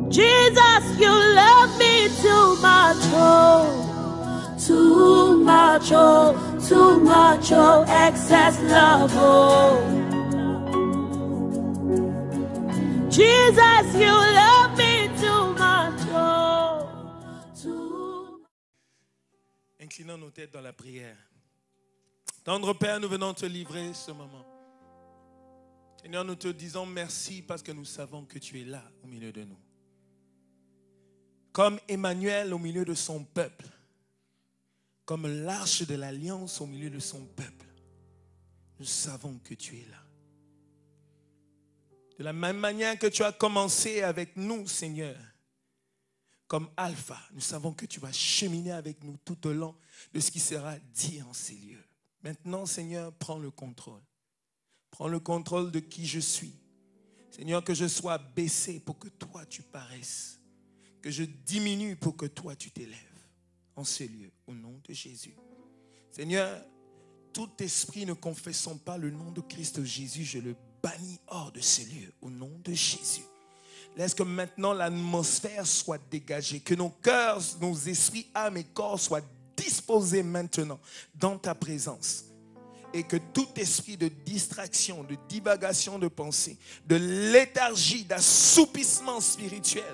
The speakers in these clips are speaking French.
Jesus, you love me too much, oh, too much, oh, too much, oh, excess love, oh. Jesus, you love me too much, oh, too. Inclinons nos têtes dans la prière. Tendre Père, nous venons te livrer ce moment. Seigneur, nous te disons merci parce que nous savons que tu es là au milieu de nous. Comme Emmanuel au milieu de son peuple, comme l'arche de l'alliance au milieu de son peuple, nous savons que tu es là. De la même manière que tu as commencé avec nous, Seigneur, comme Alpha, nous savons que tu vas cheminer avec nous tout au long de ce qui sera dit en ces lieux. Maintenant, Seigneur, prends le contrôle. Prends le contrôle de qui je suis. Seigneur, que je sois baissé pour que toi tu paraisses. Que je diminue pour que toi tu t'élèves en ce lieu, au nom de Jésus. Seigneur, tout esprit ne confessant pas le nom de Christ Jésus, je le bannis hors de ce lieu, au nom de Jésus. Laisse que maintenant l'atmosphère soit dégagée, que nos cœurs, nos esprits, âmes et corps soient disposés maintenant dans ta présence. Et que tout esprit de distraction, de divagation de pensée, de léthargie, d'assoupissement spirituel,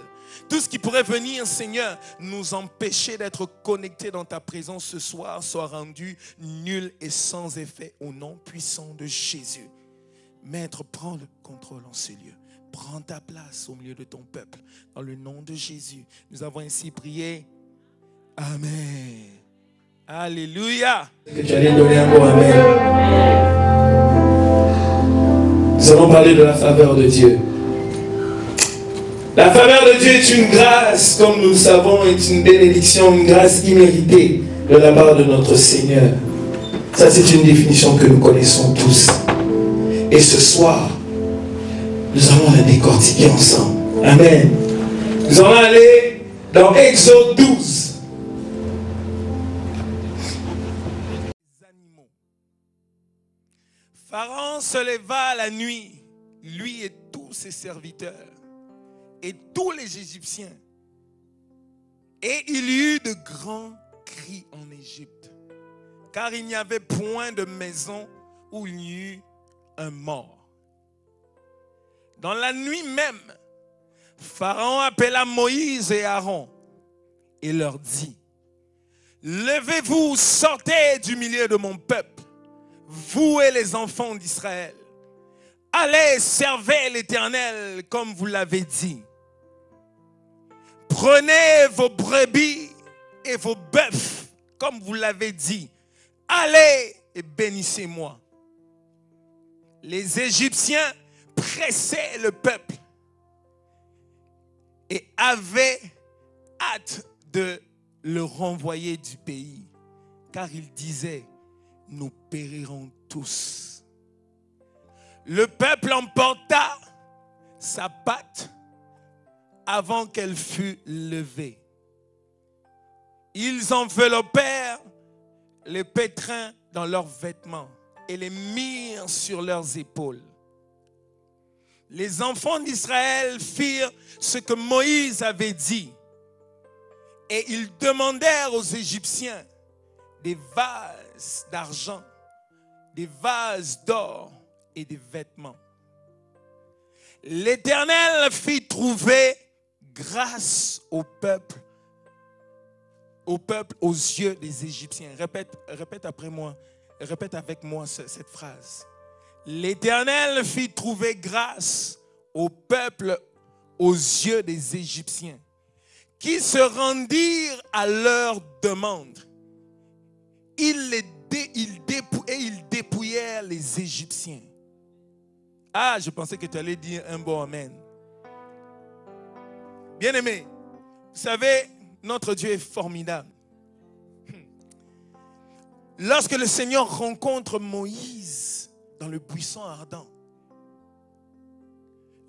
tout ce qui pourrait venir, Seigneur, nous empêcher d'être connectés dans ta présence ce soir, soit rendu nul et sans effet au nom puissant de Jésus. Maître, prends le contrôle en ce lieu. Prends ta place au milieu de ton peuple. Dans le nom de Jésus, nous avons ainsi prié. Amen. Alléluia. Que tu allais donner un mot amen. Nous allons parler de la faveur de Dieu. La faveur de Dieu est une grâce, comme nous le savons, est une bénédiction, une grâce imméritée de la part de notre Seigneur. Ça, c'est une définition que nous connaissons tous. Et ce soir, nous allons la décortiquer ensemble. Amen. Nous allons aller dans Exode 12. Pharaon se leva la nuit, lui et tous ses serviteurs, et tous les Égyptiens. Et il y eut de grands cris en Égypte, car il n'y avait point de maison où il y eut un mort. Dans la nuit même, Pharaon appela Moïse et Aaron et leur dit: levez-vous, sortez du milieu de mon peuple, vous et les enfants d'Israël. Allez, servez l'Éternel comme vous l'avez dit. Prenez vos brebis et vos bœufs comme vous l'avez dit. Allez et bénissez-moi. Les Égyptiens pressaient le peuple et avaient hâte de le renvoyer du pays, car ils disaient: nous périrons tous. Le peuple emporta sa pâte avant qu'elle fût levée. Ils enveloppèrent les pétrins dans leurs vêtements et les mirent sur leurs épaules. Les enfants d'Israël firent ce que Moïse avait dit, et ils demandèrent aux Égyptiens des vases d'argent, des vases d'or et des vêtements. L'Éternel fit trouver grâce au peuple aux yeux des Égyptiens. Répète après moi, répète avec moi cette phrase. L'Éternel fit trouver grâce au peuple aux yeux des Égyptiens, qui se rendirent à leur demande. Ils dépouillèrent les Égyptiens. Ah, je pensais que tu allais dire un bon amen. Bien-aimés, vous savez, notre Dieu est formidable. Lorsque le Seigneur rencontre Moïse dans le buisson ardent,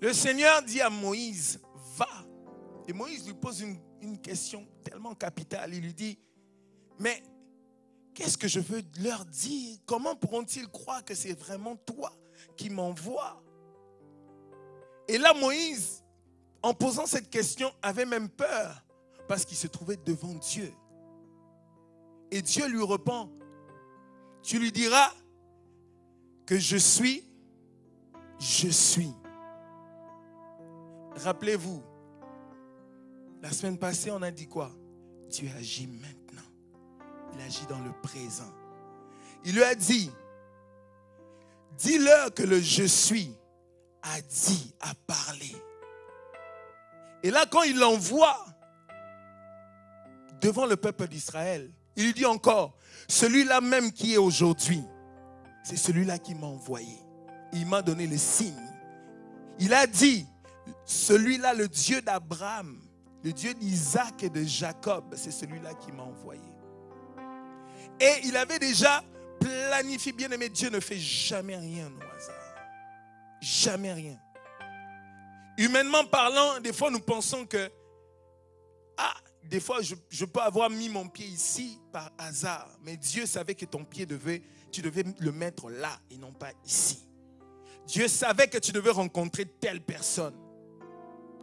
le Seigneur dit à Moïse: va. Et Moïse lui pose une question tellement capitale. Il lui dit: mais qu'est-ce que je veux leur dire? Comment pourront-ils croire que c'est vraiment toi qui m'envoies? Et là, Moïse, en posant cette question, avait même peur parce qu'il se trouvait devant Dieu. Et Dieu lui répond, tu lui diras que je suis. Rappelez-vous, la semaine passée, on a dit quoi? Dieu agit maintenant. Il agit dans le présent. Il lui a dit, dis-leur que le je suis a dit, a parlé. Et là, quand il l'envoie devant le peuple d'Israël, il lui dit encore, celui-là même qui est aujourd'hui, c'est celui-là qui m'a envoyé. Il m'a donné le signe. Il a dit, celui-là, le Dieu d'Abraham, le Dieu d'Isaac et de Jacob, c'est celui-là qui m'a envoyé. Et il avait déjà planifié, bien aimé, Dieu ne fait jamais rien au hasard. Jamais rien. Humainement parlant, des fois nous pensons que, des fois je peux avoir mis mon pied ici par hasard, mais Dieu savait que ton pied tu devais le mettre là et non pas ici. Dieu savait que tu devais rencontrer telle personne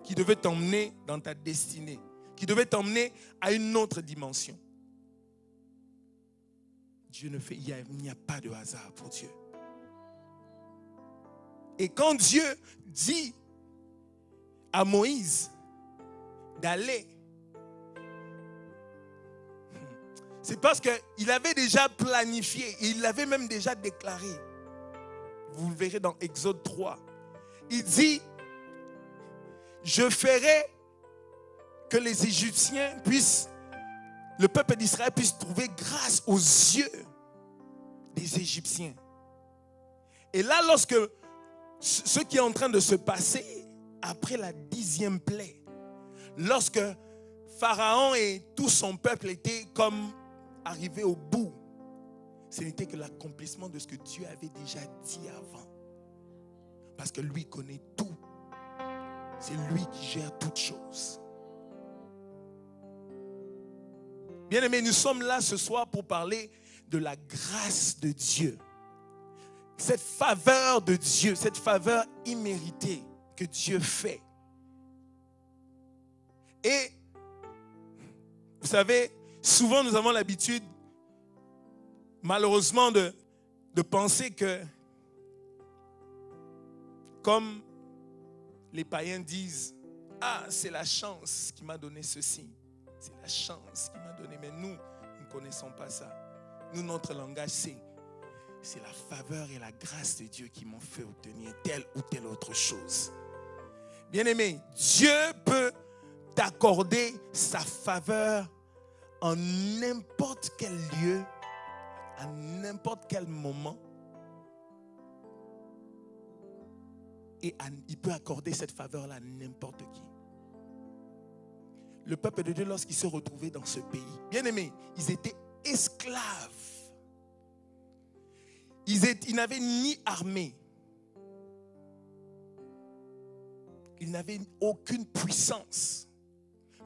qui devait t'emmener dans ta destinée, qui devait t'emmener à une autre dimension. Dieu ne fait, il n'y a pas de hasard pour Dieu. Et quand Dieu dit à Moïse d'aller, c'est parce qu'il avait déjà planifié, et il l'avait même déjà déclaré. Vous le verrez dans Exode 3. Il dit, je ferai que les Égyptiens le peuple d'Israël puisse trouver grâce aux yeux des Égyptiens. Et là, lorsque ce qui est en train de se passer, après la 10e plaie, lorsque Pharaon et tout son peuple étaient comme arrivés au bout, ce n'était que l'accomplissement de ce que Dieu avait déjà dit avant. Parce que lui connaît tout. C'est lui qui gère toutes choses. Bien-aimés, nous sommes là ce soir pour parler de la grâce de Dieu. Cette faveur de Dieu, cette faveur imméritée que Dieu fait. Et vous savez, souvent nous avons l'habitude, malheureusement, de penser que, comme les païens disent, c'est la chance qui m'a donné ceci. C'est la chance qui m'a donné. Mais nous ne connaissons pas ça. Nous, notre langage, c'est la faveur et la grâce de Dieu qui m'ont fait obtenir telle ou telle autre chose. Bien-aimé, Dieu peut t'accorder sa faveur en n'importe quel lieu, à n'importe quel moment. Et il peut accorder cette faveur-là à n'importe qui. Le peuple de Dieu, lorsqu'il se retrouvait dans ce pays, bien aimé, ils étaient esclaves. Ils n'avaient ni armée. Ils n'avaient aucune puissance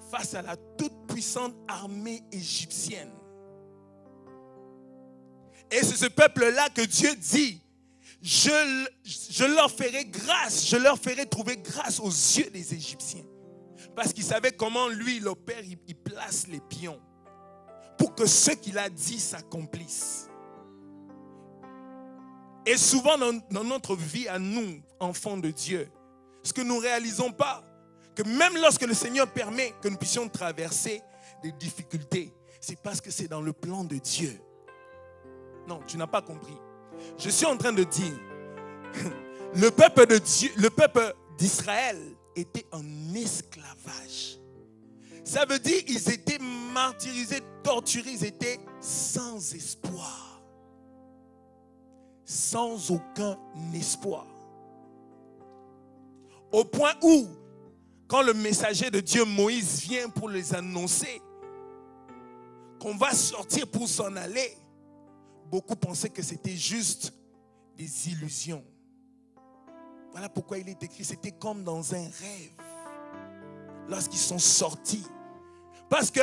face à la toute puissante armée égyptienne. Et c'est ce peuple-là que Dieu dit, je leur ferai grâce, je leur ferai trouver grâce aux yeux des Égyptiens. Parce qu'il savait comment lui, il opère, il place les pions pour que ce qu'il a dit s'accomplisse. Et souvent dans notre vie à nous, enfants de Dieu, ce que nous ne réalisons pas, que même lorsque le Seigneur permet que nous puissions traverser des difficultés, c'est parce que c'est dans le plan de Dieu. Non, tu n'as pas compris. Je suis en train de dire, le peuple de Dieu, le peuple d'Israël était en esclavage. Ça veut dire qu'ils étaient martyrisés, torturés, ils étaient sans espoir. Sans aucun espoir. Au point où, quand le messager de Dieu Moïse vient pour les annoncer qu'on va sortir pour s'en aller, beaucoup pensaient que c'était juste des illusions. Voilà pourquoi il est écrit, c'était comme dans un rêve lorsqu'ils sont sortis. Parce que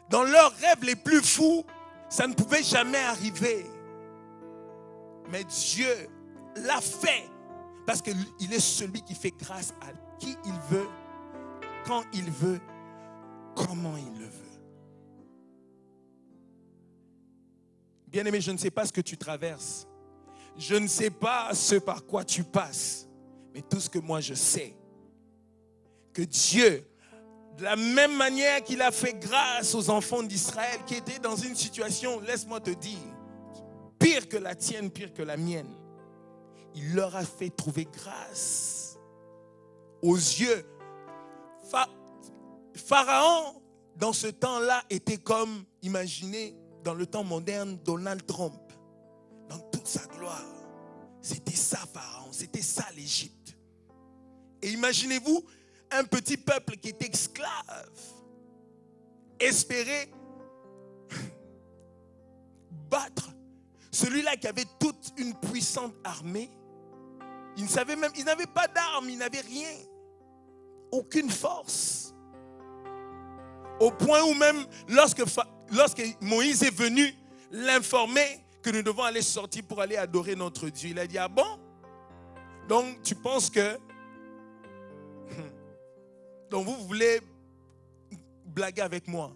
dans leurs rêves les plus fous, ça ne pouvait jamais arriver. Mais Dieu l'a fait parce qu'il est celui qui fait grâce à qui il veut, quand il veut, comment il le veut. Bien-aimé, je ne sais pas ce que tu traverses. Je ne sais pas ce par quoi tu passes. Mais tout ce que moi je sais, que Dieu, de la même manière qu'il a fait grâce aux enfants d'Israël qui étaient dans une situation, laisse-moi te dire, pire que la tienne, pire que la mienne, il leur a fait trouver grâce aux yeux. Pharaon, dans ce temps-là, était comme, imaginez, dans le temps moderne, Donald Trump. Dans toute sa gloire. C'était ça Pharaon, c'était ça l'Égypte. Et imaginez-vous, un petit peuple qui était esclave, espérait battre celui-là qui avait toute une puissante armée. Il n'avait pas d'armes, il n'avait rien, aucune force. Au point où même, lorsque Moïse est venu l'informer que nous devons aller sortir pour aller adorer notre Dieu, il a dit, ah bon? Donc tu penses que... Donc vous voulez blaguer avec moi.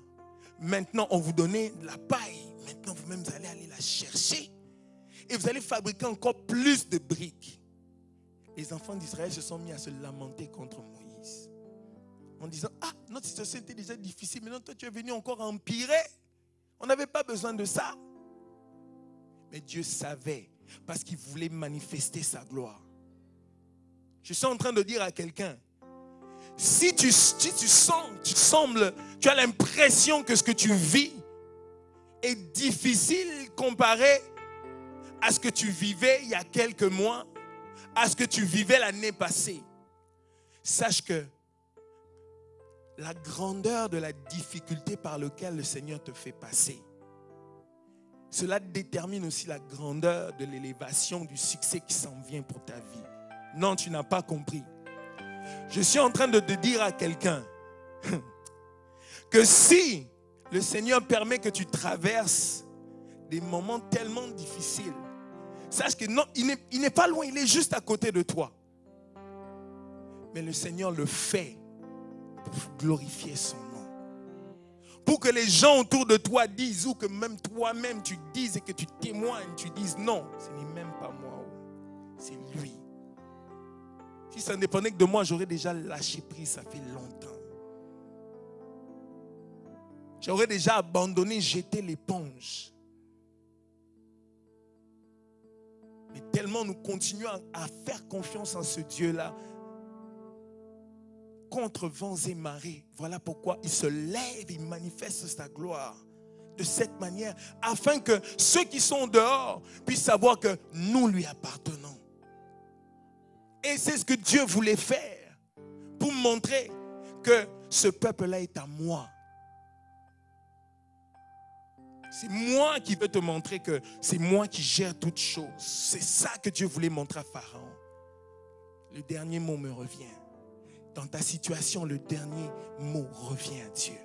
Maintenant, on vous donnait de la paille. Maintenant, vous-même, vous allez aller la chercher. Et vous allez fabriquer encore plus de briques. Les enfants d'Israël se sont mis à se lamenter contre Moïse. En disant, ah, notre situation était déjà difficile. Maintenant, toi, tu es venu encore empirer. On n'avait pas besoin de ça. Mais Dieu savait, parce qu'il voulait manifester sa gloire. Je suis en train de dire à quelqu'un, si tu as l'impression que ce que tu vis est difficile comparé à ce que tu vivais il y a quelques mois, à ce que tu vivais l'année passée, sache que la grandeur de la difficulté par laquelle le Seigneur te fait passer, cela détermine aussi la grandeur de l'élévation, du succès qui s'en vient pour ta vie. Non, tu n'as pas compris. Je suis en train de te dire à quelqu'un que si le Seigneur permet que tu traverses des moments tellement difficiles, sache que non, il n'est pas loin, il est juste à côté de toi. Mais le Seigneur le fait pour glorifier son nom. Pour que les gens autour de toi disent, ou que même toi-même tu dises et que tu témoignes, tu dises non, ce n'est même pas moi, c'est lui. Si ça ne dépendait que de moi, j'aurais déjà lâché prise, ça fait longtemps. J'aurais déjà abandonné, jeté l'éponge. Mais tellement nous continuons à faire confiance en ce Dieu-là, contre vents et marées. Voilà pourquoi il se lève et manifeste sa gloire de cette manière, afin que ceux qui sont dehors puissent savoir que nous lui appartenons. Et c'est ce que Dieu voulait faire pour montrer que ce peuple-là est à moi. C'est moi qui veux te montrer que c'est moi qui gère toutes choses. C'est ça que Dieu voulait montrer à Pharaon. Le dernier mot me revient. Dans ta situation, le dernier mot revient à Dieu.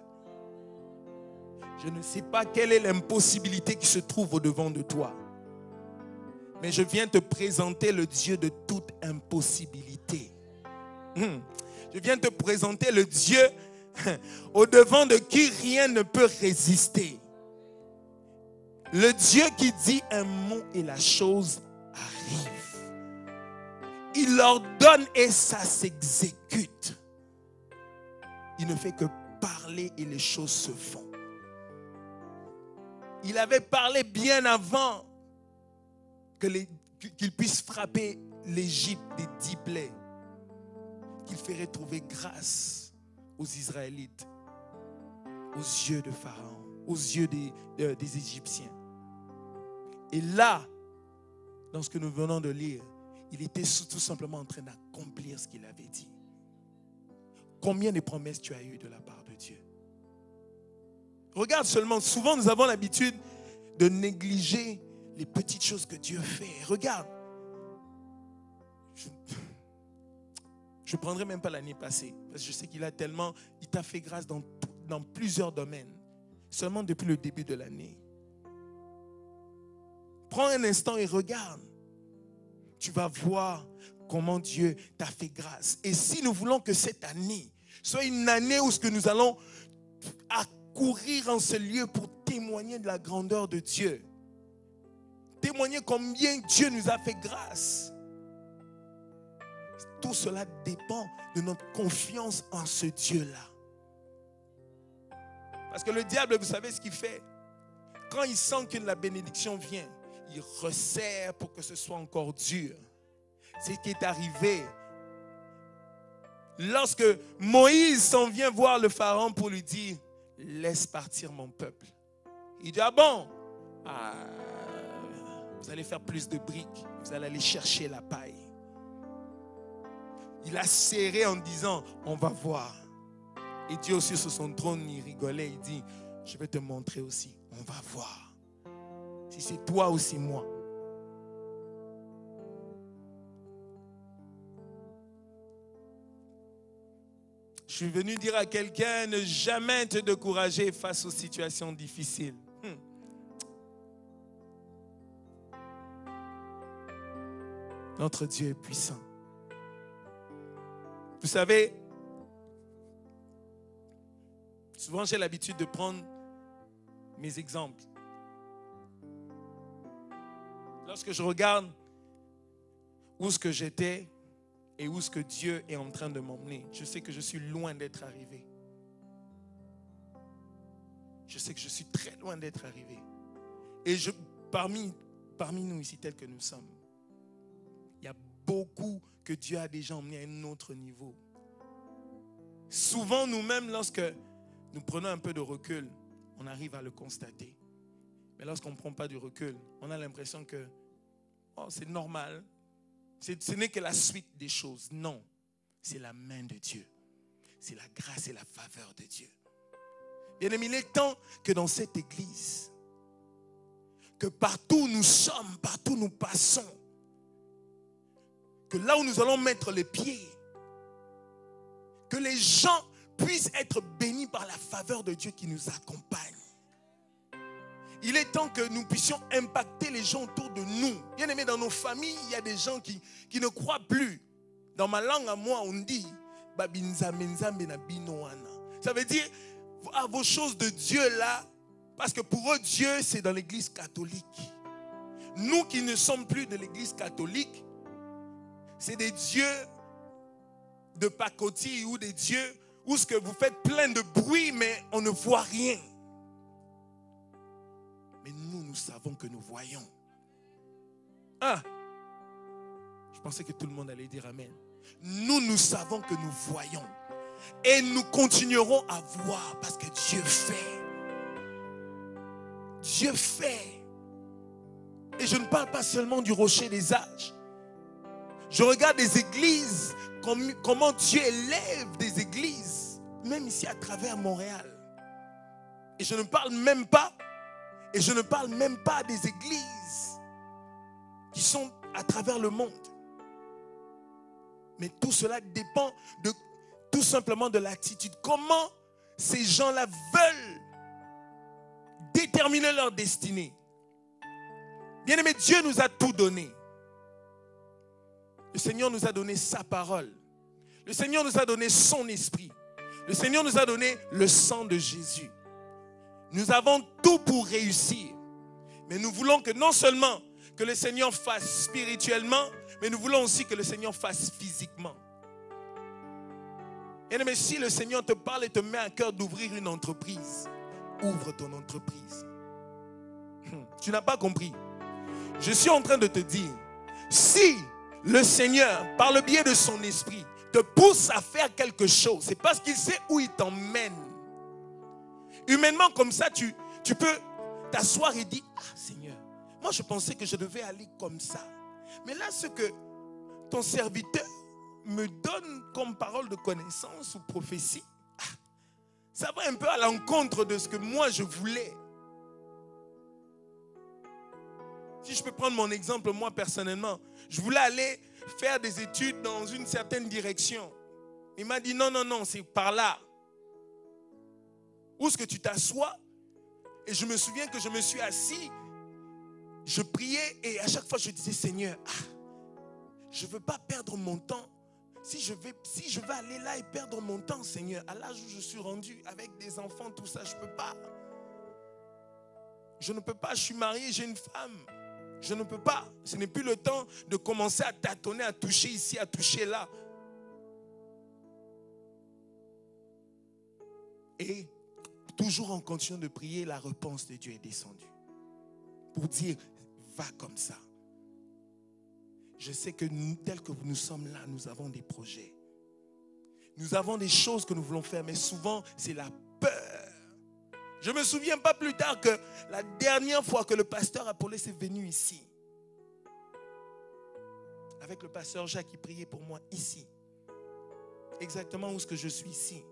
Je ne sais pas quelle est l'impossibilité qui se trouve au-devant de toi. Mais je viens te présenter le Dieu de toute impossibilité. Je viens te présenter le Dieu au-devant de qui rien ne peut résister. Le Dieu qui dit un mot et la chose arrive. Il ordonne et ça s'exécute. Il ne fait que parler et les choses se font. Il avait parlé bien avant qu'il puisse frapper l'Égypte des 10 plaies, qu'il ferait trouver grâce aux Israélites, aux yeux de Pharaon, aux yeux des Égyptiens. Et là, dans ce que nous venons de lire, il était tout simplement en train d'accomplir ce qu'il avait dit. Combien de promesses tu as eues de la part de Dieu? Regarde seulement, souvent nous avons l'habitude de négliger les petites choses que Dieu fait. Regarde, je ne prendrai même pas l'année passée, parce que je sais qu'il t'a fait grâce dans plusieurs domaines, seulement depuis le début de l'année. Prends un instant et regarde. Tu vas voir comment Dieu t'a fait grâce. Et si nous voulons que cette année soit une année où ce que nous allons accourir en ce lieu pour témoigner de la grandeur de Dieu. Témoigner combien Dieu nous a fait grâce. Tout cela dépend de notre confiance en ce Dieu-là. Parce que le diable, vous savez ce qu'il fait? Quand il sent que la bénédiction vient, il resserre pour que ce soit encore dur. C'est ce qui est arrivé. Lorsque Moïse s'en vient voir le pharaon pour lui dire, laisse partir mon peuple. Il dit, ah bon? Vous allez faire plus de briques. Vous allez aller chercher la paille. Il a serré en disant, on va voir. Et Dieu aussi sur son trône, il rigolait. Il dit, je vais te montrer aussi. On va voir. Si c'est toi ou c'est moi. Je suis venu dire à quelqu'un, ne jamais te décourager face aux situations difficiles. Notre Dieu est puissant. Vous savez, souvent j'ai l'habitude de prendre mes exemples. Lorsque je regarde où est-ce que j'étais et où est-ce que Dieu est en train de m'emmener, je sais que je suis loin d'être arrivé. Je sais que je suis très loin d'être arrivé. Et parmi nous ici, tels que nous sommes, il y a beaucoup que Dieu a déjà emmené à un autre niveau. Souvent, nous-mêmes, lorsque nous prenons un peu de recul, on arrive à le constater. Mais lorsqu'on ne prend pas du recul, on a l'impression que c'est normal. Ce n'est que la suite des choses. Non, c'est la main de Dieu. C'est la grâce et la faveur de Dieu. Bien-aimé, il est temps que dans cette église, que partout où nous sommes, partout où nous passons, que là où nous allons mettre les pieds, que les gens puissent être bénis par la faveur de Dieu qui nous accompagne. Il est temps que nous puissions impacter les gens autour de nous. Bien aimé, dans nos familles, il y a des gens qui ne croient plus. Dans ma langue à moi, on dit ça veut dire à vos choses de Dieu là, parce que pour eux, Dieu, c'est dans l'église catholique. Nous qui ne sommes plus de l'église catholique, c'est des dieux de pacotille ou des dieux où ce que vous faites plein de bruit, mais on ne voit rien. Mais nous savons que nous voyons. Je pensais que tout le monde allait dire Amen. Nous savons que nous voyons. Et nous continuerons à voir parce que Dieu fait. Dieu fait. Et je ne parle pas seulement du rocher des âges. Je regarde des églises, comment Dieu élève des églises, même ici à travers Montréal. Et je ne parle même pas des églises qui sont à travers le monde. Mais tout cela dépend tout simplement de l'attitude. Comment ces gens-là veulent déterminer leur destinée. Bien-aimé, Dieu nous a tout donné. Le Seigneur nous a donné sa parole. Le Seigneur nous a donné son esprit. Le Seigneur nous a donné le sang de Jésus. Nous avons tout pour réussir. Mais nous voulons que non seulement que le Seigneur fasse spirituellement, mais nous voulons aussi que le Seigneur fasse physiquement. Et si le Seigneur te parle et te met à cœur d'ouvrir une entreprise, ouvre ton entreprise. Tu n'as pas compris. Je suis en train de te dire, si le Seigneur, par le biais de son esprit, te pousse à faire quelque chose, c'est parce qu'il sait où il t'emmène. Humainement, comme ça, tu peux t'asseoir et dire, Seigneur, moi je pensais que je devais aller comme ça. Mais là, ce que ton serviteur me donne comme parole de connaissance ou prophétie, ça va un peu à l'encontre de ce que moi je voulais. Si je peux prendre mon exemple, moi personnellement, je voulais aller faire des études dans une certaine direction. Il m'a dit non, c'est par là. Où est-ce que tu t'assois? Et je me souviens que je me suis assis, je priais et à chaque fois je disais, Seigneur, je ne veux pas perdre mon temps. Si je vais aller là et perdre mon temps, Seigneur, à l'âge où je suis rendu, avec des enfants, tout ça, je ne peux pas. Je ne peux pas, je suis marié, j'ai une femme. Je ne peux pas. Ce n'est plus le temps de commencer à tâtonner, à toucher ici, à toucher là. Et toujours en continuant de prier, la réponse de Dieu est descendue. Pour dire, va comme ça. Je sais que nous, tel que nous sommes là, nous avons des projets. Nous avons des choses que nous voulons faire, mais souvent, c'est la peur. Je ne me souviens pas plus tard que la dernière fois que le pasteur Apollos est venu ici. Avec le pasteur Jacques qui priait pour moi ici. Exactement où est-ce que je suis ici.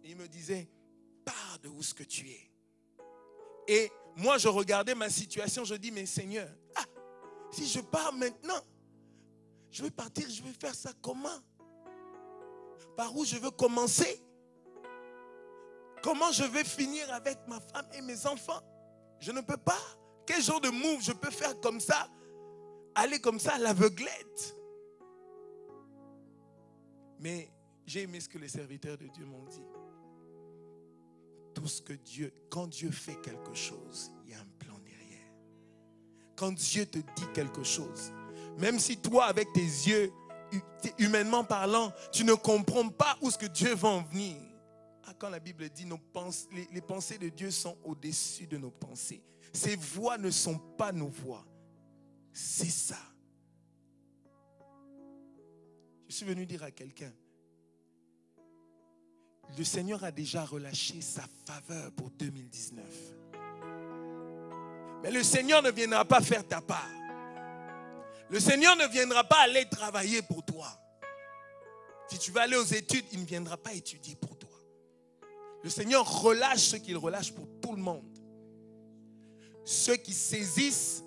Et il me disait, pars de où est-ce que tu es. Et moi, je regardais ma situation, je dis, mais Seigneur, si je pars maintenant, je vais partir, je vais faire ça comment? Par où je veux commencer? Comment je vais finir avec ma femme et mes enfants? Je ne peux pas. Quel genre de move je peux faire comme ça? Aller comme ça à l'aveuglette? Mais j'ai aimé ce que les serviteurs de Dieu m'ont dit. Tout ce que Dieu, quand Dieu fait quelque chose, il y a un plan derrière. Quand Dieu te dit quelque chose, même si toi, avec tes yeux, humainement parlant, tu ne comprends pas où est-ce que Dieu va en venir. Quand la Bible dit les pensées de Dieu sont au-dessus de nos pensées. Ses voix ne sont pas nos voix. C'est ça. Je suis venu dire à quelqu'un, le Seigneur a déjà relâché sa faveur pour 2019. Mais le Seigneur ne viendra pas faire ta part. Le Seigneur ne viendra pas aller travailler pour toi. Si tu vas aller aux études, il ne viendra pas étudier pour toi. Le Seigneur relâche ce qu'il relâche pour tout le monde. Ceux qui saisissent,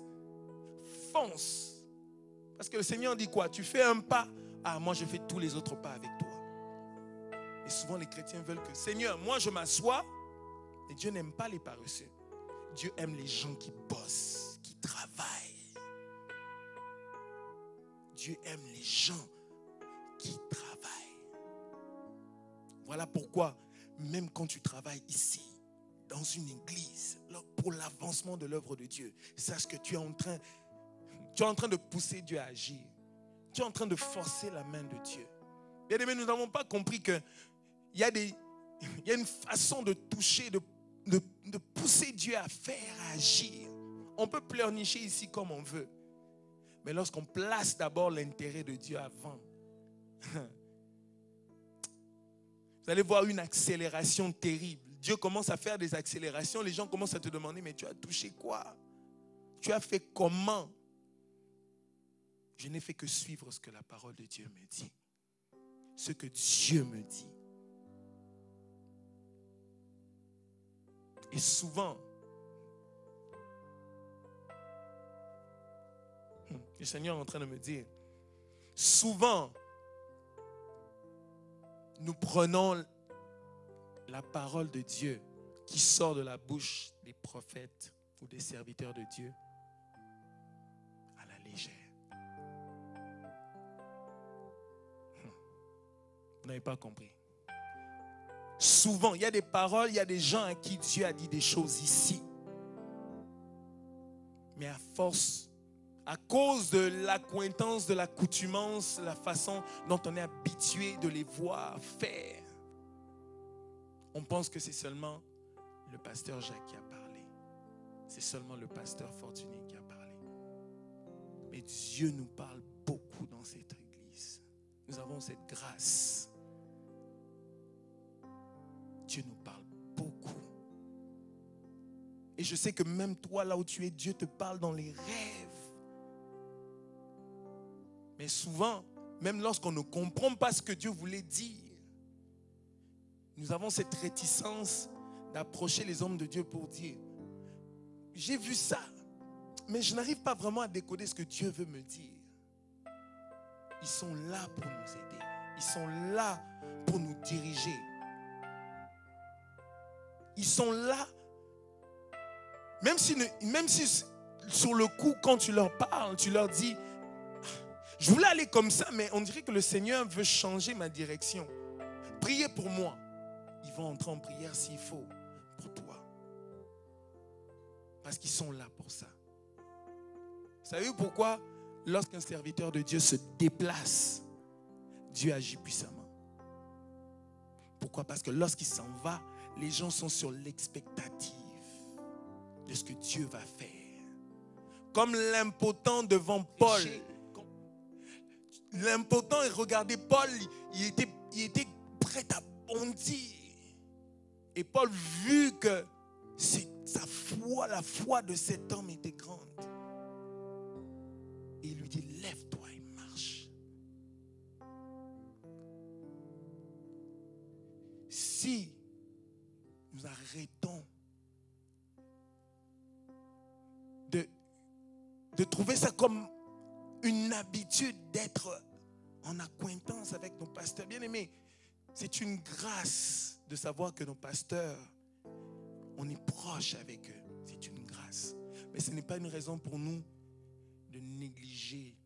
foncent. Parce que le Seigneur dit quoi? Tu fais un pas, moi je fais tous les autres pas avec toi. Et souvent les chrétiens veulent que, Seigneur, moi je m'assois, mais Dieu n'aime pas les paresseux. Dieu aime les gens qui bossent, qui travaillent. Dieu aime les gens qui travaillent. Voilà pourquoi, même quand tu travailles ici, dans une église, pour l'avancement de l'œuvre de Dieu, sache que tu es en train de pousser Dieu à agir. Tu es en train de forcer la main de Dieu. Bien-aimés, nous n'avons pas compris qu'il y a une façon de toucher, de pousser Dieu à faire, à agir. On peut pleurnicher ici comme on veut. Mais lorsqu'on place d'abord l'intérêt de Dieu avant, vous allez voir une accélération terrible. Dieu commence à faire des accélérations. Les gens commencent à te demander, mais tu as touché quoi? Tu as fait comment? Je n'ai fait que suivre ce que la parole de Dieu me dit. Ce que Dieu me dit. Et souvent, le Seigneur est en train de me dire, souvent, nous prenons la parole de Dieu qui sort de la bouche des prophètes ou des serviteurs de Dieu à la légère. Vous n'avez pas compris. Souvent, il y a des paroles, il y a des gens à qui Dieu a dit des choses ici. Mais à force, à cause de l'accointance, de l'accoutumance, la façon dont on est habitué de les voir faire, on pense que c'est seulement le pasteur Jacques qui a parlé. C'est seulement le pasteur Fortuné qui a parlé. Mais Dieu nous parle beaucoup dans cette église. Nous avons cette grâce. Dieu nous parle beaucoup. Et je sais que même toi, là où tu es, Dieu te parle dans les rêves. Mais souvent, même lorsqu'on ne comprend pas ce que Dieu voulait dire, nous avons cette réticence d'approcher les hommes de Dieu pour dire, j'ai vu ça, mais je n'arrive pas vraiment à décoder ce que Dieu veut me dire. Ils sont là pour nous aider. Ils sont là pour nous diriger. Ils sont là, même si sur le coup, quand tu leur parles, tu leur dis, Je voulais aller comme ça, mais on dirait que le Seigneur veut changer ma direction. Priez pour moi. Ils vont entrer en prière s'il faut pour toi. Parce qu'ils sont là pour ça. Savez-vous pourquoi? Lorsqu'un serviteur de Dieu se déplace, Dieu agit puissamment. Pourquoi? Parce que lorsqu'il s'en va, les gens sont sur l'expectative de ce que Dieu va faire. Comme l'impotent devant Paul. L'impotent, regardez Paul, il était prêt à bondir. Et Paul, vu que sa foi, la foi de cet homme était grande, et il lui dit, lève-toi et marche. Si nous arrêtons de trouver ça comme une habitude d'être en acquaintance avec nos pasteurs, bien aimés, c'est une grâce de savoir que nos pasteurs, on est proche avec eux. C'est une grâce. Mais ce n'est pas une raison pour nous de négliger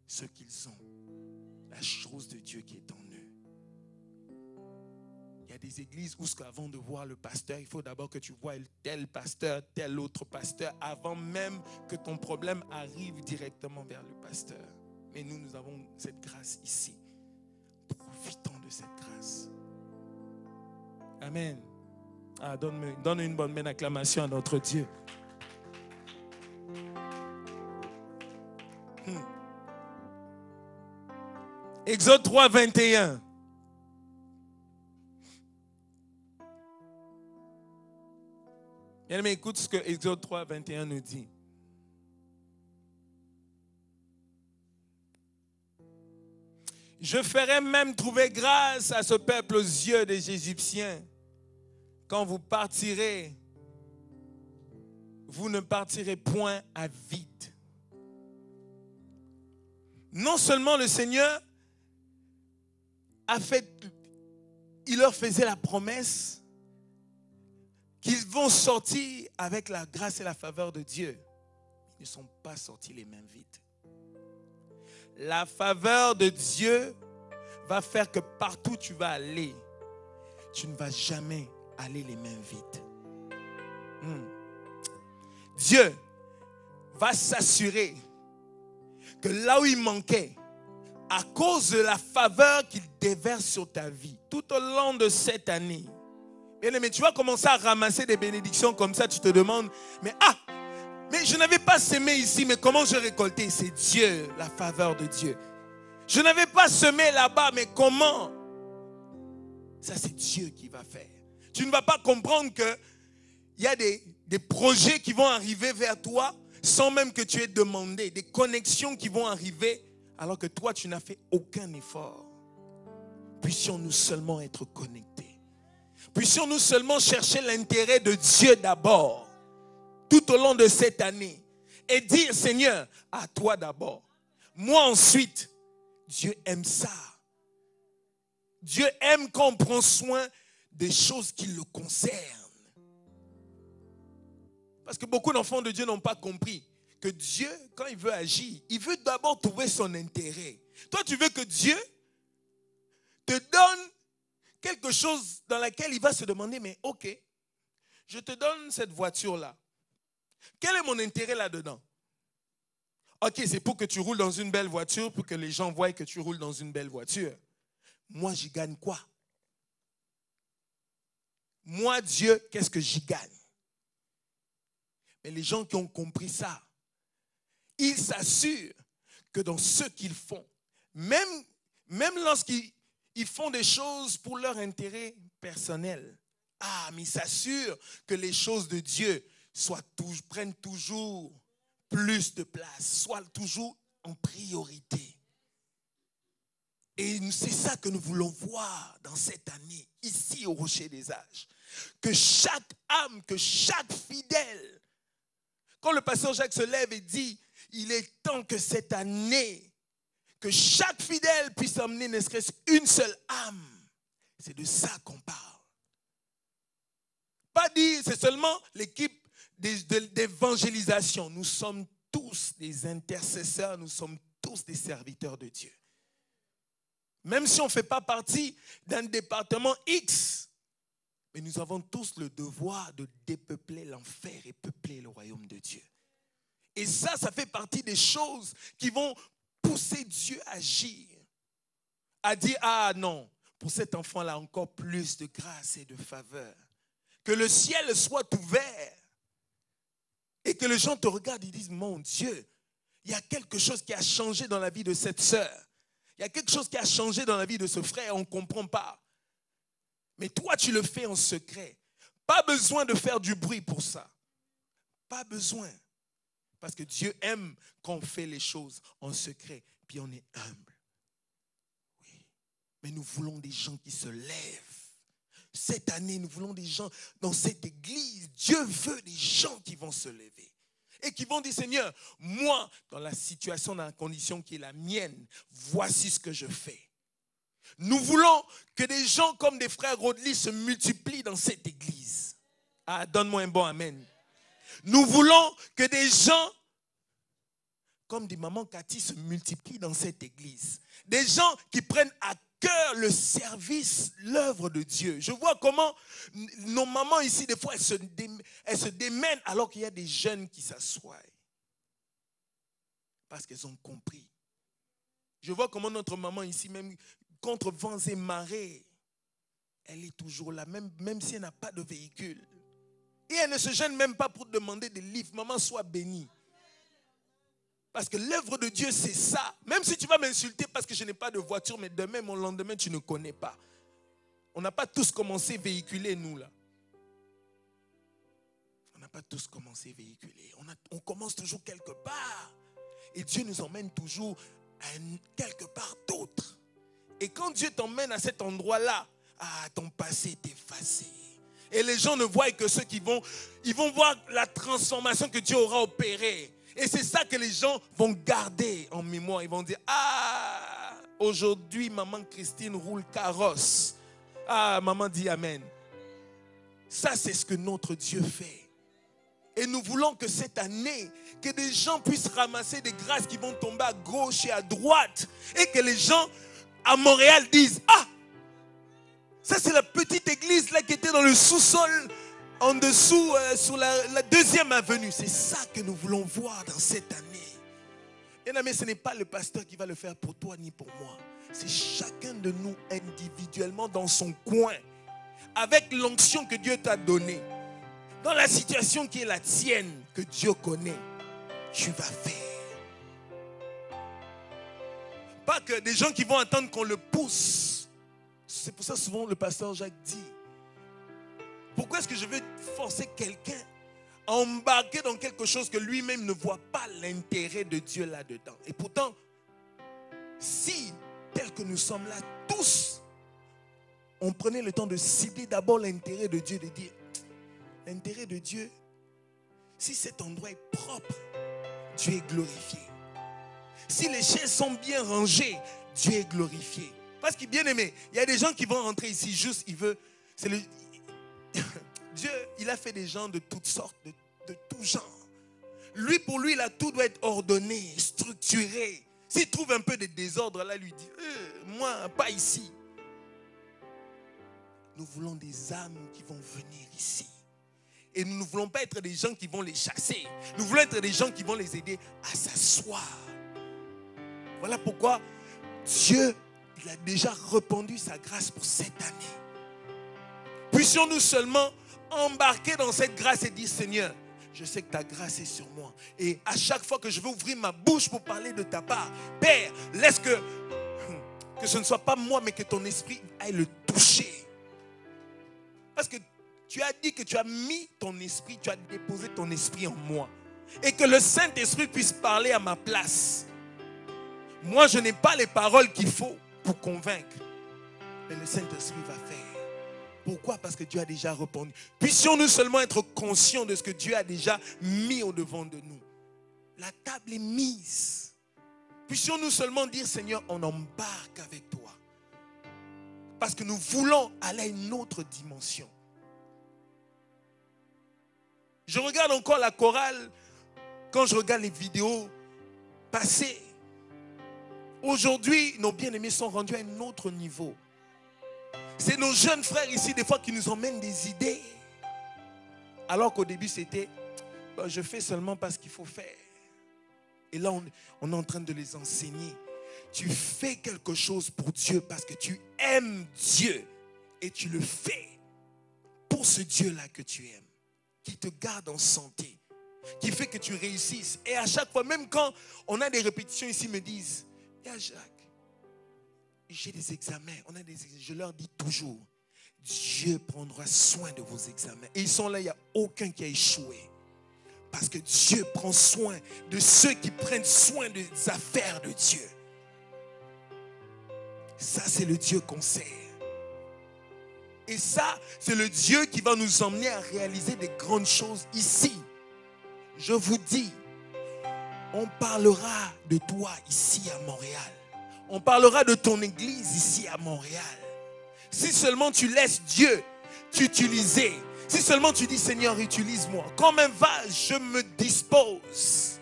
ce qu'ils ont, la chose de Dieu qui est en eux. Il y a des églises où avant de voir le pasteur, il faut d'abord que tu vois tel pasteur, tel autre pasteur, avant même que ton problème arrive directement vers le pasteur. Mais nous avons cette grâce ici. Profitons de cette grâce. Amen. Donne une bonne acclamation à notre Dieu. Exode 3, 21. Bien aimé, écoute ce que Exode 3, 21 nous dit. Je ferai même trouver grâce à ce peuple aux yeux des Égyptiens. Quand vous partirez, vous ne partirez point à vide. Non seulement le Seigneur il leur faisait la promesse qu'ils vont sortir avec la grâce et la faveur de Dieu. Ils ne sont pas sortis les mains vides. La faveur de Dieu va faire que partout où tu vas aller, tu ne vas jamais aller les mains vides. Dieu va s'assurer que là où il manquait, à cause de la faveur qu'il déverse sur ta vie, tout au long de cette année, bien aimé, tu vas commencer à ramasser des bénédictions comme ça, tu te demandes, mais je n'avais pas semé ici, mais comment je récoltais? C'est Dieu, la faveur de Dieu. Je n'avais pas semé là-bas, mais comment? Ça, c'est Dieu qui va faire. Tu ne vas pas comprendre qu'il y a des projets qui vont arriver vers toi sans même que tu aies demandé, des connexions qui vont arriver alors que toi, tu n'as fait aucun effort. Puissions-nous seulement être connectés. Puissions-nous seulement chercher l'intérêt de Dieu d'abord, tout au long de cette année, et dire, Seigneur, à toi d'abord. Moi ensuite. Dieu aime ça. Dieu aime quand on prend soin des choses qui le concernent. Parce que beaucoup d'enfants de Dieu n'ont pas compris que Dieu, quand il veut agir, il veut d'abord trouver son intérêt. Toi, tu veux que Dieu te donne quelque chose dans laquelle il va se demander, mais ok, je te donne cette voiture-là. Quel est mon intérêt là-dedans? Ok, c'est pour que tu roules dans une belle voiture, pour que les gens voient que tu roules dans une belle voiture. Moi, j'y gagne quoi? Moi, Dieu, qu'est-ce que j'y gagne? Mais les gens qui ont compris ça, ils s'assurent que dans ce qu'ils font, même lorsqu'ils font des choses pour leur intérêt personnel, mais ils s'assurent que les choses de Dieu prennent toujours plus de place, soient toujours en priorité. Et c'est ça que nous voulons voir dans cette année, ici au Rocher des Âges. Que chaque âme, que chaque fidèle, quand le pasteur Jacques se lève et dit, il est temps que cette année, que chaque fidèle puisse emmener ne serait-ce une seule âme. C'est de ça qu'on parle. Pas dire, c'est seulement l'équipe d'évangélisation. Nous sommes tous des intercesseurs, nous sommes tous des serviteurs de Dieu. Même si on ne fait pas partie d'un département X, mais nous avons tous le devoir de dépeupler l'enfer et peupler le royaume de Dieu. Et ça fait partie des choses qui vont pousser Dieu à agir. À dire, ah non, pour cet enfant-là, encore plus de grâce et de faveur. Que le ciel soit ouvert. Et que les gens te regardent et disent, mon Dieu, il y a quelque chose qui a changé dans la vie de cette sœur. Il y a quelque chose qui a changé dans la vie de ce frère, on ne comprend pas. Mais toi, tu le fais en secret. Pas besoin de faire du bruit pour ça. Pas besoin. Parce que Dieu aime quand on fait les choses en secret, puis on est humble. Oui. Mais nous voulons des gens qui se lèvent. Cette année, nous voulons des gens dans cette église. Dieu veut des gens qui vont se lever. Et qui vont dire, Seigneur, moi, dans la situation, dans la condition qui est la mienne, voici ce que je fais. Nous voulons que des gens comme des frères Rodley se multiplient dans cette église. Ah, donne-moi un bon amen. Nous voulons que des gens comme des mamans Cathy se multiplient dans cette église. Des gens qui prennent à cœur le service, l'œuvre de Dieu. Je vois comment nos mamans ici, des fois, elles se démènent alors qu'il y a des jeunes qui s'assoient. Parce qu'elles ont compris. Je vois comment notre maman ici, même contre vents et marées, elle est toujours là, même si elle n'a pas de véhicule. Et elle ne se gêne même pas pour demander des livres. Maman, sois bénie. Parce que l'œuvre de Dieu, c'est ça. Même si tu vas m'insulter parce que je n'ai pas de voiture, mais demain, mon lendemain, tu ne connais pas. On n'a pas tous commencé à véhiculer, nous, là. On n'a pas tous commencé à véhiculer. On commence toujours quelque part. Et Dieu nous emmène toujours à quelque part d'autre. Et quand Dieu t'emmène à cet endroit-là, ton passé est effacé. Et les gens ne voient que ceux qui ils vont voir la transformation que Dieu aura opérée. Et c'est ça que les gens vont garder en mémoire. Ils vont dire, aujourd'hui, maman Christine roule carrosse. Maman dit amen. Ça, c'est ce que notre Dieu fait. Et nous voulons que cette année, que des gens puissent ramasser des grâces qui vont tomber à gauche et à droite. Et que les gens à Montréal disent, ça c'est la petite église là qui était dans le sous-sol, en dessous, sur la 2e avenue. C'est ça que nous voulons voir dans cette année. Et ce n'est pas le pasteur qui va le faire pour toi ni pour moi. C'est chacun de nous individuellement dans son coin, avec l'onction que Dieu t'a donnée. Dans la situation qui est la tienne, que Dieu connaît, tu vas faire. Pas que des gens qui vont attendre qu'on le pousse. C'est pour ça souvent le pasteur Jacques dit, pourquoi est-ce que je veux forcer quelqu'un à embarquer dans quelque chose que lui-même ne voit pas l'intérêt de Dieu là-dedans? Et pourtant, si, tel que nous sommes là, tous, on prenait le temps de cibler d'abord l'intérêt de Dieu, de dire, l'intérêt de Dieu, si cet endroit est propre, Dieu est glorifié. Si les chaises sont bien rangées, Dieu est glorifié. Parce que bien aimé, il y a des gens qui vont rentrer ici juste, Dieu, il a fait des gens de toutes sortes, de tout genre. Lui, pour lui, là, tout doit être ordonné, structuré. S'il trouve un peu de désordre, là, lui dit, moi, pas ici. Nous voulons des âmes qui vont venir ici. Et nous ne voulons pas être des gens qui vont les chasser. Nous voulons être des gens qui vont les aider à s'asseoir. Voilà pourquoi Dieu, il a déjà répandu sa grâce pour cette année. Puissions-nous seulement embarquer dans cette grâce et dire, Seigneur, je sais que ta grâce est sur moi. Et à chaque fois que je veux ouvrir ma bouche pour parler de ta part, Père, laisse que ce ne soit pas moi, mais que ton esprit aille le toucher. Parce que tu as dit que tu as mis ton esprit, tu as déposé ton esprit en moi. Et que le Saint-Esprit puisse parler à ma place. Moi, je n'ai pas les paroles qu'il faut pour convaincre. Mais le Saint-Esprit va faire. Pourquoi? Parce que Dieu a déjà répondu. Puissions-nous seulement être conscients de ce que Dieu a déjà mis au devant de nous. La table est mise. Puissions-nous seulement dire, Seigneur, on embarque avec toi. Parce que nous voulons aller à une autre dimension. Je regarde encore la chorale quand je regarde les vidéos passées. Aujourd'hui, nos bien-aimés sont rendus à un autre niveau. C'est nos jeunes frères ici, des fois, qui nous emmènent des idées. Alors qu'au début, c'était, je fais seulement parce qu'il faut faire. Et là, on est en train de les enseigner. Tu fais quelque chose pour Dieu parce que tu aimes Dieu. Et tu le fais pour ce Dieu-là que tu aimes. Qui te garde en santé. Qui fait que tu réussisses. Et à chaque fois, même quand on a des répétitions ici, ils me disent, Jacques, j'ai des examens. Je leur dis toujours, Dieu prendra soin de vos examens. Et ils sont là, il n'y a aucun qui a échoué. Parce que Dieu prend soin de ceux qui prennent soin des affaires de Dieu. Ça, c'est le Dieu qu'on sert. Et ça, c'est le Dieu qui va nous emmener à réaliser des grandes choses ici. Je vous dis, on parlera de toi ici à Montréal. On parlera de ton église ici à Montréal. Si seulement tu laisses Dieu t'utiliser. Si seulement tu dis, Seigneur, utilise-moi. Quand même va, je me dispose.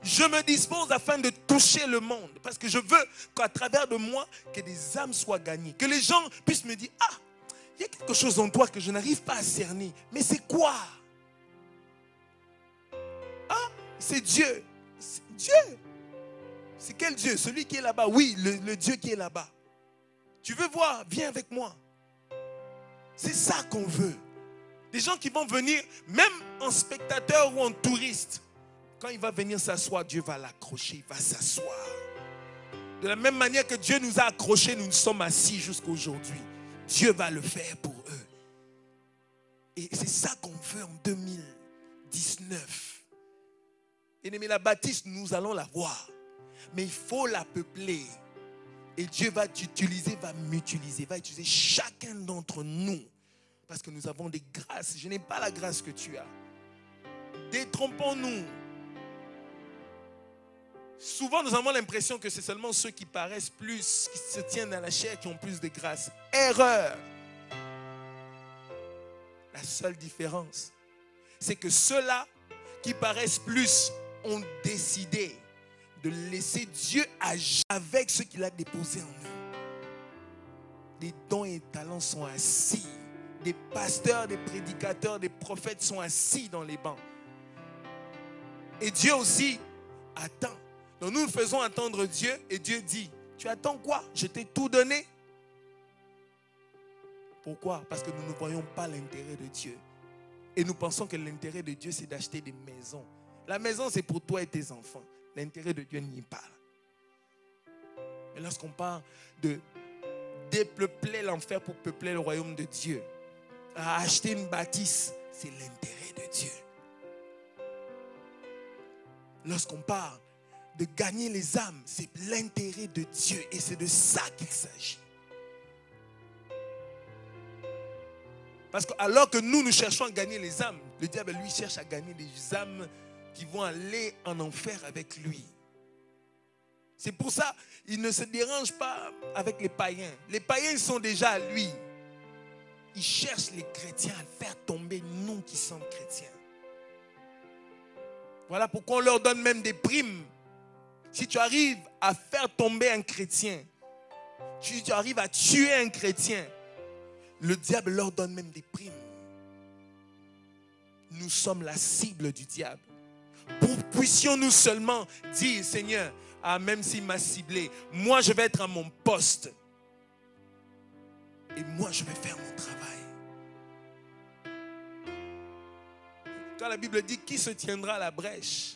Je me dispose afin de toucher le monde. Parce que je veux qu'à travers de moi, que des âmes soient gagnées. Que les gens puissent me dire, ah, il y a quelque chose en toi que je n'arrive pas à cerner. Mais c'est quoi? Ah, c'est Dieu. C'est Dieu. C'est quel Dieu? Celui qui est là-bas. Oui, le Dieu qui est là-bas. Tu veux voir? Viens avec moi. C'est ça qu'on veut. Des gens qui vont venir, même en spectateur ou en touriste. Quand il va venir s'asseoir, Dieu va l'accrocher, il va s'asseoir. De la même manière que Dieu nous a accrochés, nous nous sommes assis jusqu'à aujourd'hui. Dieu va le faire pour eux. Et c'est ça qu'on veut en 2019. Bien-aimé, la bâtisse, nous allons la voir. Mais il faut la peupler. Et Dieu va t'utiliser, va m'utiliser, va utiliser chacun d'entre nous. Parce que nous avons des grâces. Je n'ai pas la grâce que tu as. Détrompons-nous. Souvent, nous avons l'impression que c'est seulement ceux qui paraissent plus, qui se tiennent à la chair, qui ont plus de grâce. Erreur. La seule différence, c'est que ceux-là qui paraissent plus ont décidé de laisser Dieu agir avec ce qu'il a déposé en eux. Les dons et talents sont assis. Des pasteurs, des prédicateurs, des prophètes sont assis dans les bancs. Et Dieu aussi attend. Donc nous faisons attendre Dieu et Dieu dit, tu attends quoi? Je t'ai tout donné. Pourquoi? Parce que nous ne voyons pas l'intérêt de Dieu. Et nous pensons que l'intérêt de Dieu, c'est d'acheter des maisons. La maison, c'est pour toi et tes enfants. L'intérêt de Dieu n'y est pas. Mais lorsqu'on parle de dépeupler l'enfer pour peupler le royaume de Dieu, à acheter une bâtisse, c'est l'intérêt de Dieu. Lorsqu'on parle de gagner les âmes, c'est l'intérêt de Dieu. Et c'est de ça qu'il s'agit. Parce que alors que nous cherchons à gagner les âmes, le diable, lui, cherche à gagner les âmes qui vont aller en enfer avec lui. C'est pour ça qu'il ne se dérange pas avec les païens. Les païens, ils sont déjà à lui. Ils cherchent les chrétiens à faire tomber nous qui sommes chrétiens. Voilà pourquoi on leur donne même des primes. Si tu arrives à faire tomber un chrétien, si tu arrives à tuer un chrétien, le diable leur donne même des primes. Nous sommes la cible du diable. Puissions-nous seulement dire, Seigneur, ah, même s'il m'a ciblé, moi je vais être à mon poste. Et moi je vais faire mon travail. Quand la Bible dit qui se tiendra à la brèche,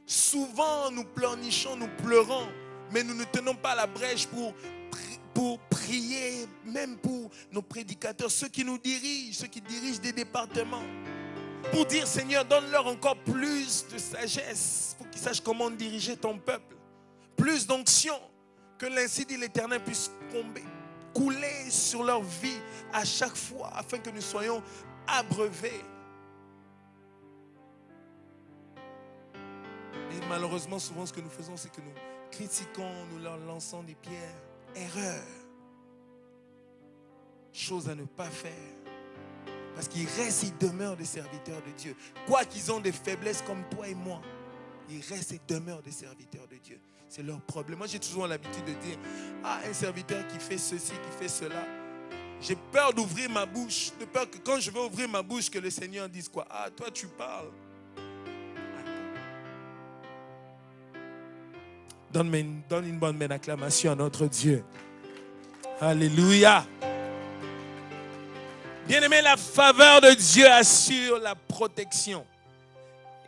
souvent nous pleurnichons, nous pleurons, mais nous ne tenons pas la brèche pour prier, même pour nos prédicateurs, ceux qui nous dirigent, ceux qui dirigent des départements. Pour dire, Seigneur, donne-leur encore plus de sagesse pour qu'ils sachent comment diriger ton peuple. Plus d'onction, que l'ainsi dit l'Éternel puisse couler sur leur vie à chaque fois, afin que nous soyons abreuvés. Et malheureusement, souvent, ce que nous faisons, c'est que nous critiquons, nous leur lançons des pierres. Erreur. Chose à ne pas faire. Parce qu'ils restent, ils demeurent des serviteurs de Dieu. Quoi qu'ils ont des faiblesses comme toi et moi, ils restent et demeurent des serviteurs de Dieu. C'est leur problème. Moi, j'ai toujours l'habitude de dire, un serviteur qui fait ceci, qui fait cela. J'ai peur d'ouvrir ma bouche, de peur que quand je vais ouvrir ma bouche, que le Seigneur dise quoi? Ah, toi, tu parles. Donne une bonne main d'acclamation à notre Dieu. Alléluia. Bien-aimé, la faveur de Dieu assure la protection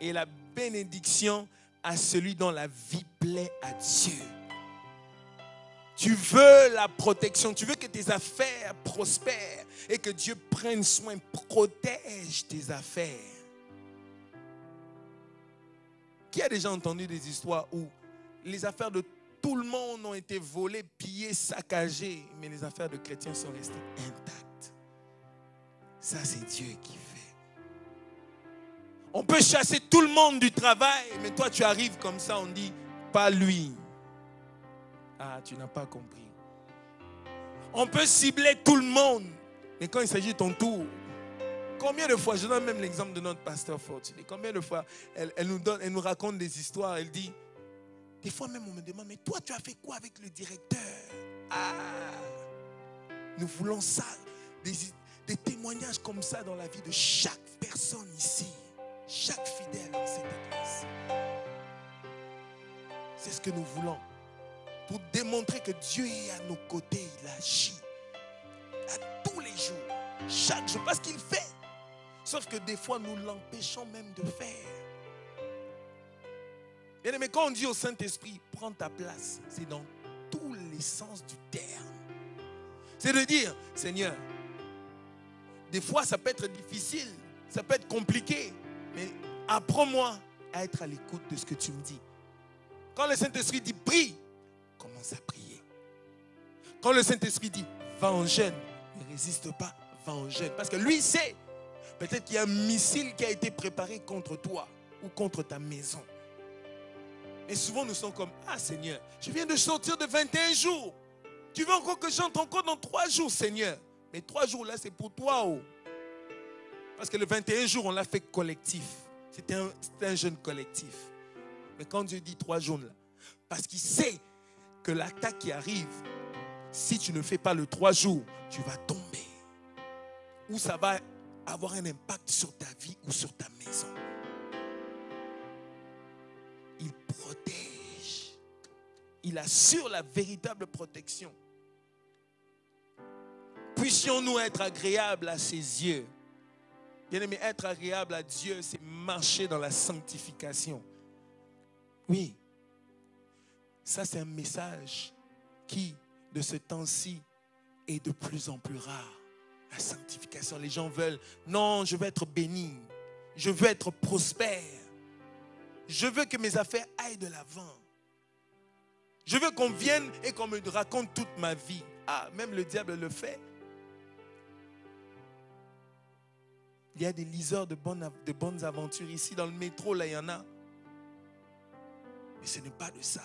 et la bénédiction à celui dont la vie plaît à Dieu. Tu veux la protection, tu veux que tes affaires prospèrent et que Dieu prenne soin, protège tes affaires. Qui a déjà entendu des histoires où les affaires de tout le monde ont été volées, pillées, saccagées, mais les affaires de chrétiens sont restées intactes? Ça, c'est Dieu qui fait. On peut chasser tout le monde du travail, mais toi, tu arrives comme ça, on dit, pas lui. Ah, tu n'as pas compris. On peut cibler tout le monde, mais quand il s'agit de ton tour, combien de fois, je donne même l'exemple de notre pasteur Fortuné, combien de fois elle nous raconte des histoires, elle dit, des fois même on me demande, mais toi tu as fait quoi avec le directeur? Ah, nous voulons ça, des témoignages comme ça dans la vie de chaque personne ici, chaque fidèle dans cette église. C'est ce que nous voulons. Pour démontrer que Dieu est à nos côtés, il agit à tous les jours, chaque jour, parce qu'il fait. Sauf que des fois, nous l'empêchons même de faire. Bien aimé, quand on dit au Saint-Esprit, prends ta place, c'est dans tous les sens du terme. C'est de dire, Seigneur, des fois, ça peut être difficile, ça peut être compliqué, mais apprends-moi à être à l'écoute de ce que tu me dis. Quand le Saint-Esprit dit, prie, commence à prier. Quand le Saint-Esprit dit, va en jeûne, ne résiste pas, va en jeûne. Parce que lui sait, peut-être qu'il y a un missile qui a été préparé contre toi ou contre ta maison. Et souvent nous sommes comme, ah Seigneur, je viens de sortir de 21 jours. Tu veux encore que j'entre encore dans 3 jours, Seigneur? Mais 3 jours là, c'est pour toi. Oh. Parce que le 21 jours, on l'a fait collectif. C'était un jeûne collectif. Mais quand Dieu dit 3 jours là, parce qu'il sait que l'attaque qui arrive, si tu ne fais pas le 3 jours, tu vas tomber. Ou ça va avoir un impact sur ta vie ou sur ta maison. Il protège. Il assure la véritable protection. Puissions-nous être agréables à ses yeux. Bien-aimé, être agréable à Dieu, c'est marcher dans la sanctification. Oui. Ça, c'est un message qui, de ce temps-ci, est de plus en plus rare. La sanctification. Les gens veulent, non, je veux être béni. Je veux être prospère. Je veux que mes affaires aillent de l'avant. Je veux qu'on vienne et qu'on me raconte toute ma vie. Ah, même le diable le fait. Il y a des liseurs de bonnes aventures ici. Dans le métro, là, il y en a. Mais ce n'est pas de ça.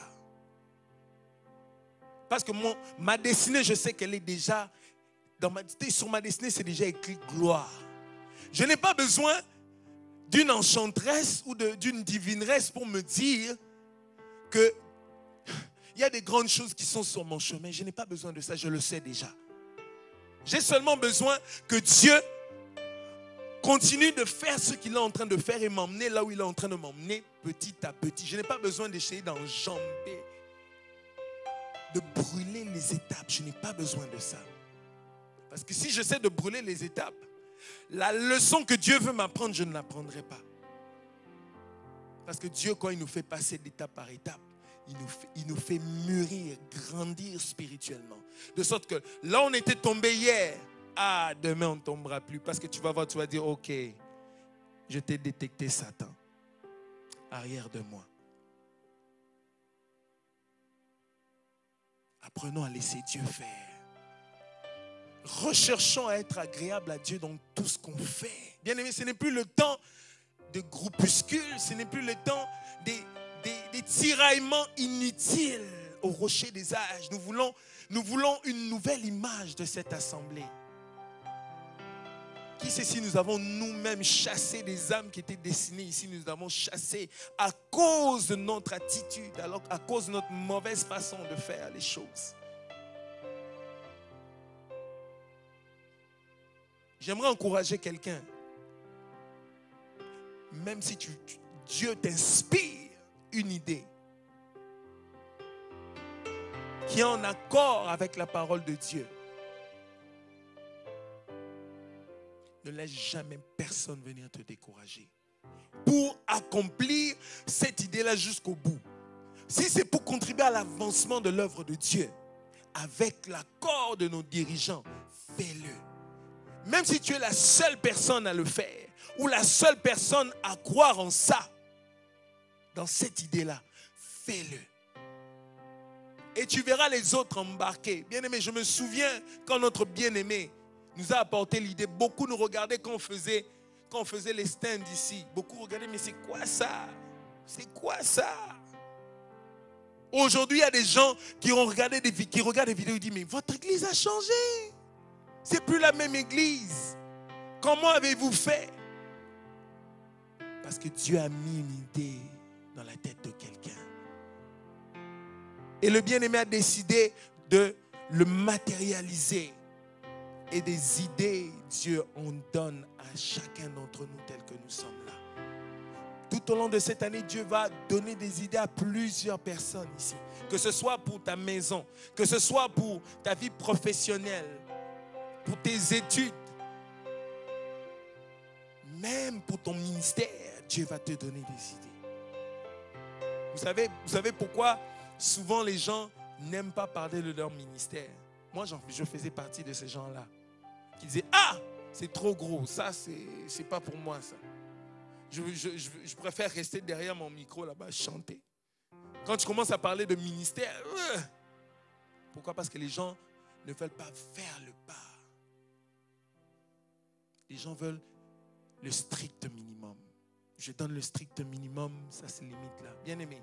Parce que ma destinée, je sais qu'elle est déjà... sur ma destinée, c'est déjà écrit gloire. Je n'ai pas besoin d'une enchanteresse ou d'une divineresse pour me dire que il y a des grandes choses qui sont sur mon chemin. Je n'ai pas besoin de ça, je le sais déjà. J'ai seulement besoin que Dieu continue de faire ce qu'il est en train de faire et m'emmener là où il est en train de m'emmener petit à petit. Je n'ai pas besoin d'essayer d'enjamber, de brûler les étapes. Je n'ai pas besoin de ça. Parce que si j'essaie de brûler les étapes, la leçon que Dieu veut m'apprendre, je ne l'apprendrai pas. Parce que Dieu, quand il nous fait passer d'étape par étape, il nous fait mûrir, grandir spirituellement. De sorte que là, on était tombé hier. Ah, demain, on ne tombera plus. Parce que tu vas voir, tu vas dire, ok, je t'ai détecté, Satan. Arrière de moi. Apprenons à laisser Dieu faire. Recherchons à être agréable à Dieu dans tout ce qu'on fait. Bien aimé, ce n'est plus le temps de groupuscules, ce n'est plus le temps des tiraillements inutiles au rocher des âges. Nous voulons une nouvelle image de cette assemblée. Qui sait si nous avons nous-mêmes chassé des âmes qui étaient destinées ici, nous avons chassé à cause de notre attitude, alors à cause de notre mauvaise façon de faire les choses. J'aimerais encourager quelqu'un. Même si Dieu t'inspire une idée qui est en accord avec la parole de Dieu, ne laisse jamais personne venir te décourager pour accomplir cette idée-là jusqu'au bout. Si c'est pour contribuer à l'avancement de l'œuvre de Dieu, avec l'accord de nos dirigeants, fais-le. Même si tu es la seule personne à le faire, ou la seule personne à croire en ça, dans cette idée-là, fais-le. Et tu verras les autres embarquer. Bien-aimé, je me souviens quand notre bien-aimé nous a apporté l'idée. Beaucoup nous regardaient quand on faisait les stands ici. Beaucoup regardaient, mais c'est quoi ça? C'est quoi ça? Aujourd'hui, il y a des gens qui regardent des vidéos et disent, mais votre église a changé. C'est plus la même église. Comment avez-vous fait? Parce que Dieu a mis une idée dans la tête de quelqu'un. Et le bien-aimé a décidé de le matérialiser. Et des idées, Dieu en donne à chacun d'entre nous tels que nous sommes là. Tout au long de cette année, Dieu va donner des idées à plusieurs personnes ici. Que ce soit pour ta maison, que ce soit pour ta vie professionnelle, pour tes études, même pour ton ministère, Dieu va te donner des idées. Vous savez pourquoi souvent les gens n'aiment pas parler de leur ministère? Moi, je faisais partie de ces gens-là qui disaient, ah, c'est trop gros, ça, c'est pas pour moi, ça. Je préfère rester derrière mon micro là-bas, chanter. Quand tu commences à parler de ministère, pourquoi? Parce que les gens ne veulent pas faire le pas. Les gens veulent le strict minimum. Je donne le strict minimum, ça c'est limite là. Bien aimé,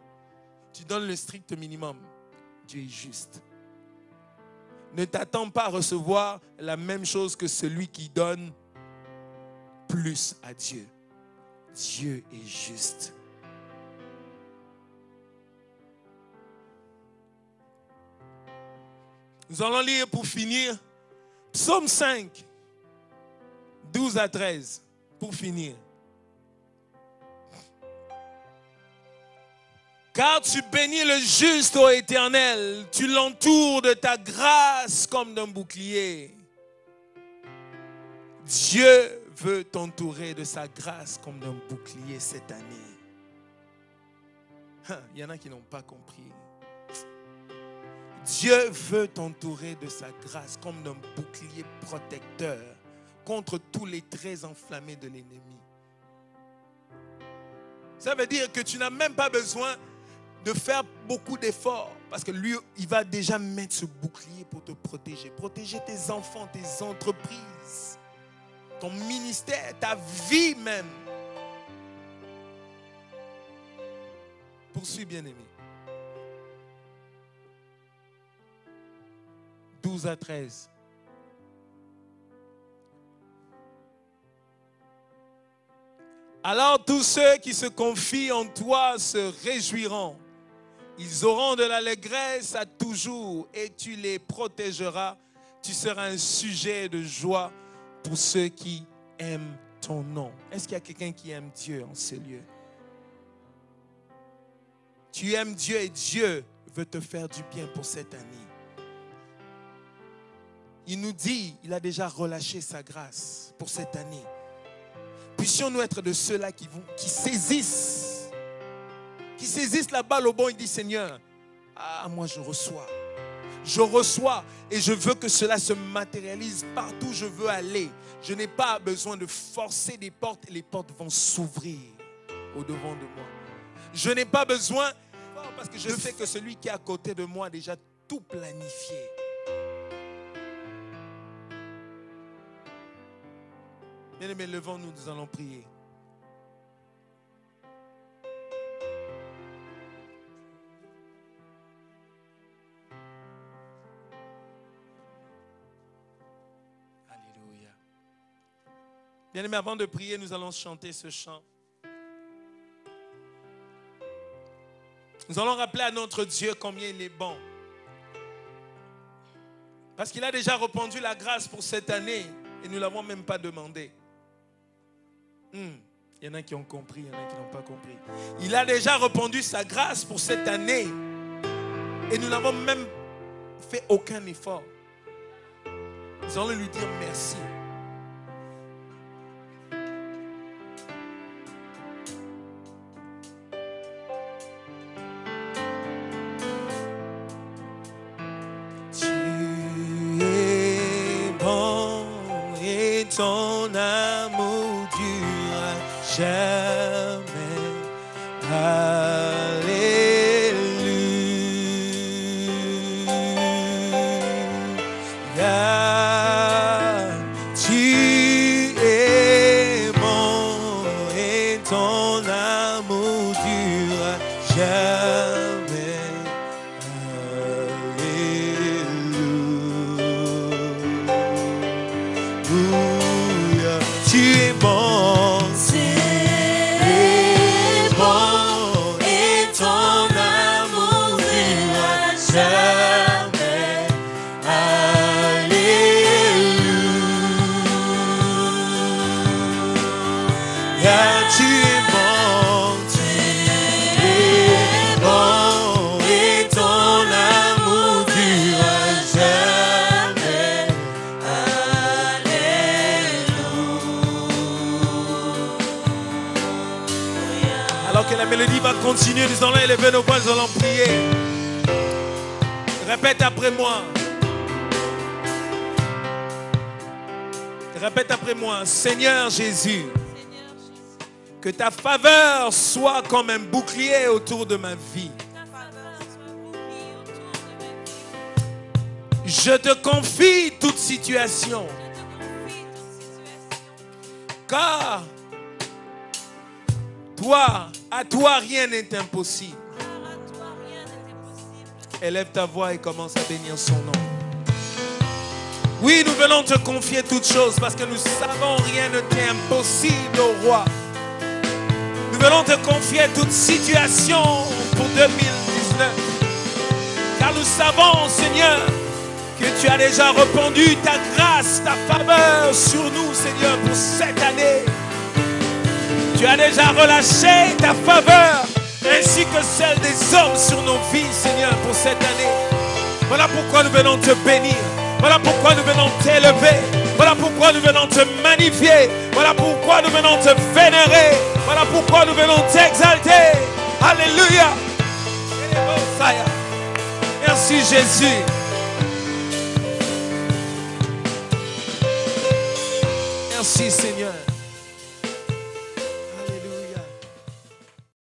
tu donnes le strict minimum, Dieu est juste. Ne t'attends pas à recevoir la même chose que celui qui donne plus à Dieu. Dieu est juste. Nous allons lire pour finir Psaume 5, 12 à 13, pour finir. Car tu bénis le juste, ô Éternel, tu l'entoures de ta grâce comme d'un bouclier. Dieu veut t'entourer de sa grâce comme d'un bouclier cette année. Il y en a qui n'ont pas compris. Dieu veut t'entourer de sa grâce comme d'un bouclier protecteur contre tous les traits enflammés de l'ennemi. Ça veut dire que tu n'as même pas besoin de faire beaucoup d'efforts parce que lui, il va déjà mettre ce bouclier pour te protéger. Protéger tes enfants, tes entreprises, ton ministère, ta vie même. Poursuis, bien-aimé. 12 à 13. Alors tous ceux qui se confient en toi se réjouiront. Ils auront de l'allégresse à toujours et tu les protégeras. Tu seras un sujet de joie pour ceux qui aiment ton nom. Est-ce qu'il y a quelqu'un qui aime Dieu en ce lieu? Tu aimes Dieu et Dieu veut te faire du bien pour cette année. Il nous dit, il a déjà relâché sa grâce pour cette année. Puissions-nous être de ceux-là qui saisissent la balle au bon et disent, Seigneur, moi je reçois et je veux que cela se matérialise partout où je veux aller. Je n'ai pas besoin de forcer des portes et les portes vont s'ouvrir au-devant de moi. Je n'ai pas besoin, parce que je sais que celui qui est à côté de moi a déjà tout planifié. Bien-aimés, levons-nous, nous allons prier. Alléluia. Bien-aimés, avant de prier, nous allons chanter ce chant. Nous allons rappeler à notre Dieu combien il est bon. Parce qu'il a déjà répandu la grâce pour cette année et nous ne l'avons même pas demandé. Il y en a qui ont compris, il y en a qui n'ont pas compris. Il a déjà répandu sa grâce pour cette année et nous n'avons même fait aucun effort. Nous allons lui dire merci. Ton amour dure jamais. Alléluia. Tu es bon et ton amour dure jamais. Alléluia. Tu es bon, c'est bon, et ton amour dure jamais. Alléluia. Tu es bon, et ton amour dure jamais. Alors que la mélodie va continuer, nous allons élever nos voix, nous allons prier. Répète après moi. Répète après moi. Seigneur Jésus, que ta faveur soit comme un bouclier autour de ma vie. Je te confie toute situation. Car à toi rien n'est impossible. Élève ta voix et commence à bénir son nom. Oui, nous venons te confier toutes choses parce que nous savons rien ne t'est impossible, ô roi. Nous venons te confier toute situation pour 2019. Car nous savons, Seigneur, que tu as déjà répandu ta grâce, ta faveur sur nous, Seigneur, pour cette année. Tu as déjà relâché ta faveur ainsi que celle des hommes sur nos vies, Seigneur, pour cette année. Voilà pourquoi nous venons te bénir. Voilà pourquoi nous venons t'élever. Voilà pourquoi nous venons te magnifier. Voilà pourquoi nous venons te vénérer. Voilà pourquoi nous venons t'exalter. Alléluia. Merci Jésus. Merci Seigneur.